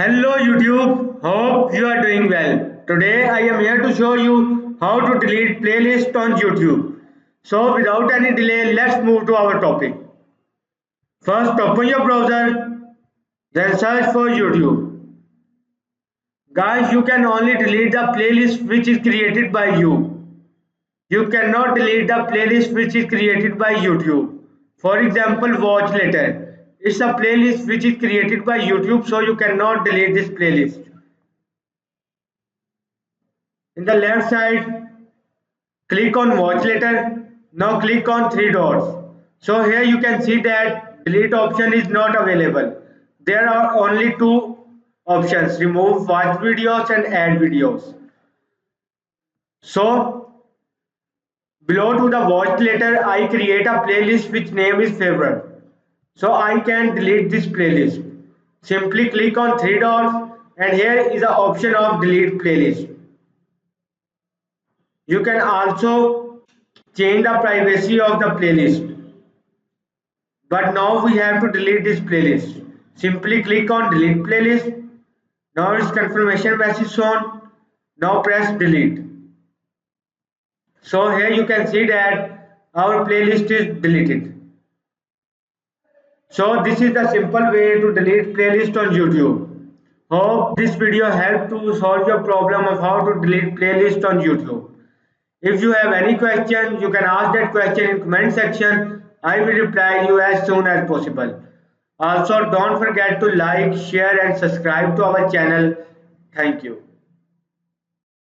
Hello YouTube, hope you are doing well. Today I am here to show you how to delete playlist on YouTube. So without any delay, let's move to our topic. First open your browser, then search for YouTube. Guys, you can only delete the playlist which is created by you. You cannot delete the playlist which is created by YouTube. For example, watch later. It's a playlist which is created by YouTube, so you cannot delete this playlist. In the left side, click on watch later. Now click on three dots. So here you can see that delete option is not available. There are only two options: remove watch videos and add videos. So below to the watch later, I create a playlist which name is favorite. So I can delete this playlist. Simply click on three dots and here is the option of delete playlist. You can also change the privacy of the playlist. But now we have to delete this playlist. Simply click on delete playlist. Now its confirmation message shown. Now press delete. So here you can see that our playlist is deleted. So this is the simple way to delete playlist on YouTube. Hope this video helped to solve your problem of how to delete playlist on YouTube. If you have any question, you can ask that question in comment section. I will reply you as soon as possible. Also, don't forget to like, share and subscribe to our channel. Thank you.